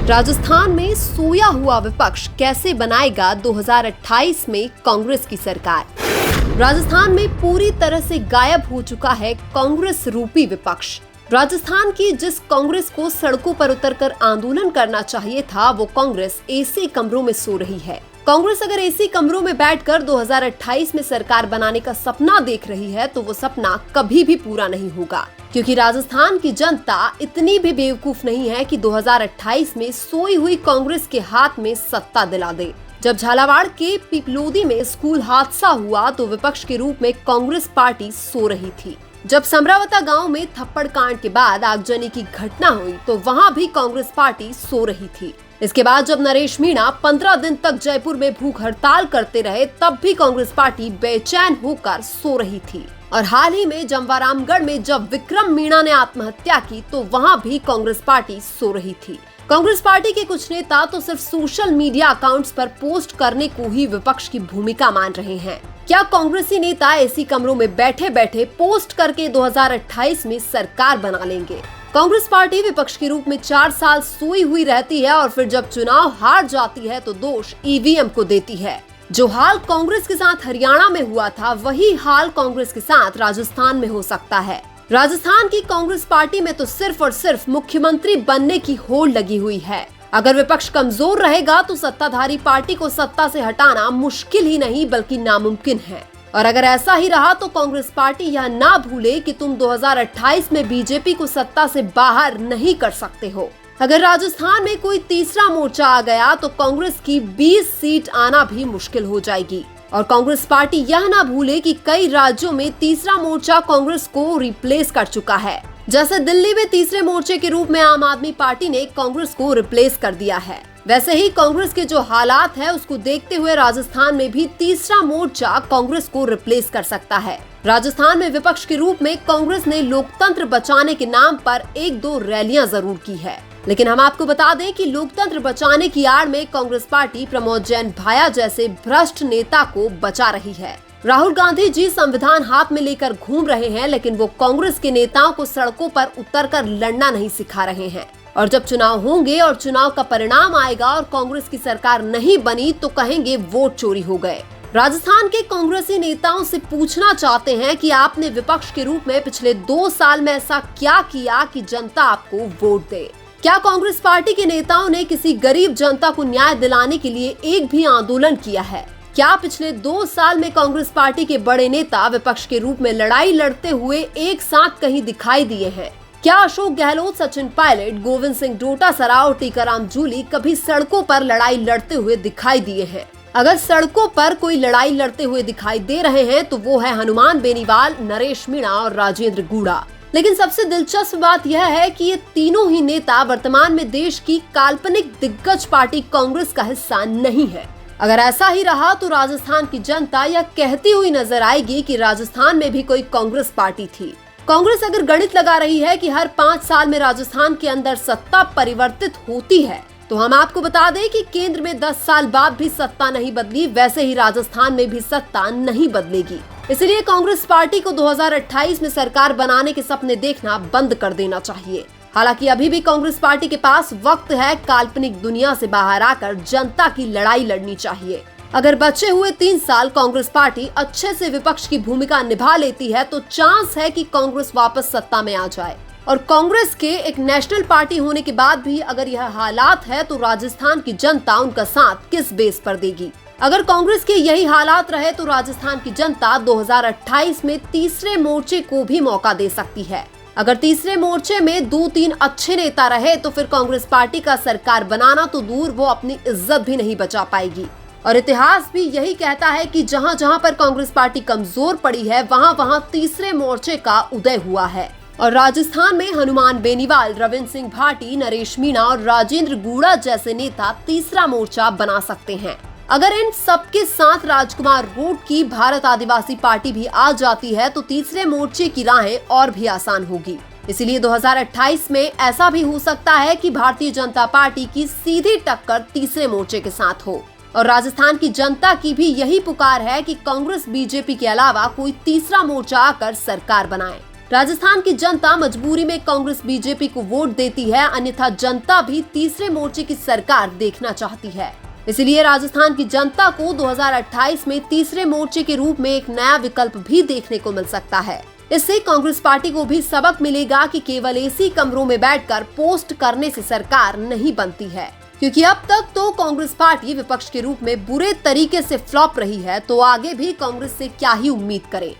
राजस्थान में सोया हुआ विपक्ष कैसे बनाएगा 2028 में कांग्रेस की सरकार। राजस्थान में पूरी तरह से गायब हो चुका है कांग्रेस रूपी विपक्ष। राजस्थान की जिस कांग्रेस को सड़कों पर उतरकर आंदोलन करना चाहिए था, वो कांग्रेस एसी कमरों में सो रही है। कांग्रेस अगर एसी कमरों में बैठकर 2028 में सरकार बनाने का सपना देख रही है, तो वो सपना कभी भी पूरा नहीं होगा, क्योंकि राजस्थान की जनता इतनी भी बेवकूफ नहीं है कि 2028 में सोई हुई कांग्रेस के हाथ में सत्ता दिला दे। जब झालावाड़ के पिपलोदी में स्कूल हादसा हुआ, तो विपक्ष के रूप में कांग्रेस पार्टी सो रही थी। जब समरावता गांव में थप्पड़ कांड के बाद आगजनी की घटना हुई, तो वहां भी कांग्रेस पार्टी सो रही थी। इसके बाद जब नरेश मीणा 15 दिन तक जयपुर में भूख हड़ताल करते रहे, तब भी कांग्रेस पार्टी बेचैन होकर सो रही थी। और हाल ही में जमवारामगढ़ में जब विक्रम मीणा ने आत्महत्या की, तो वहां भी कांग्रेस पार्टी सो रही थी। कांग्रेस पार्टी के कुछ नेता तो सिर्फ सोशल मीडिया अकाउंट्स पर पोस्ट करने को ही विपक्ष की भूमिका मान रहे हैं। क्या कांग्रेसी नेता ऐसी कमरों में बैठे बैठे पोस्ट करके 2028 में सरकार बना लेंगे? कांग्रेस पार्टी विपक्ष के रूप में 4 साल सोई हुई रहती है और फिर जब चुनाव हार जाती है, तो दोष ईवीएम को देती है। जो हाल कांग्रेस के साथ हरियाणा में हुआ था, वही हाल कांग्रेस के साथ राजस्थान में हो सकता है। राजस्थान की कांग्रेस पार्टी में तो सिर्फ और सिर्फ मुख्यमंत्री बनने की होड़ लगी हुई है। अगर विपक्ष कमजोर रहेगा, तो सत्ताधारी पार्टी को सत्ता से हटाना मुश्किल ही नहीं बल्कि नामुमकिन है। और अगर ऐसा ही रहा, तो कांग्रेस पार्टी यह ना भूले कि तुम 2028 में बीजेपी को सत्ता से बाहर नहीं कर सकते हो। अगर राजस्थान में कोई तीसरा मोर्चा आ गया, तो कांग्रेस की 20 सीट आना भी मुश्किल हो जाएगी। और कांग्रेस पार्टी यह ना भूले कि कई राज्यों में तीसरा मोर्चा कांग्रेस को रिप्लेस कर चुका है। जैसे दिल्ली में तीसरे मोर्चे के रूप में आम आदमी पार्टी ने कांग्रेस को रिप्लेस कर दिया है, वैसे ही कांग्रेस के जो हालात है, उसको देखते हुए राजस्थान में भी तीसरा मोर्चा कांग्रेस को रिप्लेस कर सकता है। राजस्थान में विपक्ष के रूप में कांग्रेस ने लोकतंत्र बचाने के नाम पर 1-2 रैलियां जरूर की है, लेकिन हम आपको बता दें कि लोकतंत्र बचाने की आड़ में कांग्रेस पार्टी प्रमोद जैन भाया जैसे भ्रष्ट नेता को बचा रही है। राहुल गांधी जी संविधान हाथ में लेकर घूम रहे हैं, लेकिन वो कांग्रेस के नेताओं को सड़कों पर उतरकर लड़ना नहीं सिखा रहे हैं। और जब चुनाव होंगे और चुनाव का परिणाम आएगा और कांग्रेस की सरकार नहीं बनी, तो कहेंगे वोट चोरी हो गए। राजस्थान के कांग्रेसी नेताओं से पूछना चाहते हैं कि आपने विपक्ष के रूप में पिछले 2 साल में ऐसा क्या किया कि जनता आपको वोट दे? क्या कांग्रेस पार्टी के नेताओं ने किसी गरीब जनता को न्याय दिलाने के लिए एक भी आंदोलन किया है? क्या पिछले 2 साल में कांग्रेस पार्टी के बड़े नेता विपक्ष के रूप में लड़ाई लड़ते हुए एक साथ कहीं दिखाई दिए हैं? क्या अशोक गहलोत, सचिन पायलट, गोविंद सिंह डोटासरा और टीकाराम जूली कभी सड़कों पर लड़ाई लड़ते हुए दिखाई दिए हैं? अगर सड़कों पर कोई लड़ाई लड़ते हुए दिखाई दे रहे हैं, तो वो है हनुमान बेनीवाल, नरेश मीणा और राजेंद्र गुड़ा। लेकिन सबसे दिलचस्प बात यह है कि ये तीनों ही नेता वर्तमान में देश की काल्पनिक दिग्गज पार्टी कांग्रेस का हिस्सा नहीं है। अगर ऐसा ही रहा, तो राजस्थान की जनता यह कहती हुई नजर आएगी कि राजस्थान में भी कोई कांग्रेस पार्टी थी। कांग्रेस अगर गणित लगा रही है कि हर 5 साल में राजस्थान के अंदर सत्ता परिवर्तित होती है, तो हम आपको बता दें कि केंद्र में 10 साल बाद भी सत्ता नहीं बदली, वैसे ही राजस्थान में भी सत्ता नहीं बदलेगी। इसलिए कांग्रेस पार्टी को 2028 में सरकार बनाने के सपने देखना बंद कर देना चाहिए। हालांकि अभी भी कांग्रेस पार्टी के पास वक्त है, काल्पनिक दुनिया से बाहर आकर जनता की लड़ाई लड़नी चाहिए। अगर बचे हुए 3 साल कांग्रेस पार्टी अच्छे से विपक्ष की भूमिका निभा लेती है, तो चांस है कि कांग्रेस वापस सत्ता में आ जाए। और कांग्रेस के एक नेशनल पार्टी होने के बाद भी अगर यह हालात है, तो राजस्थान की जनता उनका साथ किस बेस पर देगी? अगर कांग्रेस के यही हालात रहे, तो राजस्थान की जनता 2028 में तीसरे मोर्चे को भी मौका दे सकती है। अगर तीसरे मोर्चे में 2-3 अच्छे नेता रहे, तो फिर कांग्रेस पार्टी का सरकार बनाना तो दूर, वो अपनी इज्जत भी नहीं बचा पाएगी। और इतिहास भी यही कहता है कि जहां जहां पर कांग्रेस पार्टी कमजोर पड़ी है, वहां वहां तीसरे मोर्चे का उदय हुआ है। और राजस्थान में हनुमान बेनीवाल, रविंद्र सिंह भाटी, नरेश मीणा और राजेंद्र गुड़ा जैसे नेता तीसरा मोर्चा बना सकते हैं। अगर इन सबके साथ राजकुमार रोड की भारत आदिवासी पार्टी भी आ जाती है, तो तीसरे मोर्चे की राहें और भी आसान होगी। इसलिए 2028 में ऐसा भी हो सकता है कि भारतीय जनता पार्टी की सीधी टक्कर तीसरे मोर्चे के साथ हो। और राजस्थान की जनता की भी यही पुकार है कि कांग्रेस बीजेपी के अलावा कोई तीसरा मोर्चा आकर सरकार बनाए। राजस्थान की जनता मजबूरी में कांग्रेस बीजेपी को वोट देती है, अन्यथा जनता भी तीसरे मोर्चे की सरकार देखना चाहती है। इसलिए राजस्थान की जनता को 2028 में तीसरे मोर्चे के रूप में एक नया विकल्प भी देखने को मिल सकता है। इससे कांग्रेस पार्टी को भी सबक मिलेगा कि केवल एसी कमरों में बैठकर पोस्ट करने से सरकार नहीं बनती है, क्योंकि अब तक तो कांग्रेस पार्टी विपक्ष के रूप में बुरे तरीके से फ्लॉप रही है, तो आगे भी कांग्रेस से क्या ही उम्मीद करें।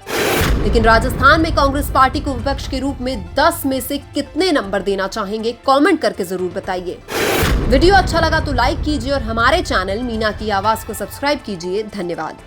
लेकिन राजस्थान में कांग्रेस पार्टी को विपक्ष के रूप में 10 में से कितने नंबर देना चाहेंगे, कमेंट करके जरूर बताइए। वीडियो अच्छा लगा तो लाइक कीजिए और हमारे चैनल मीना की आवाज को सब्सक्राइब कीजिए। धन्यवाद।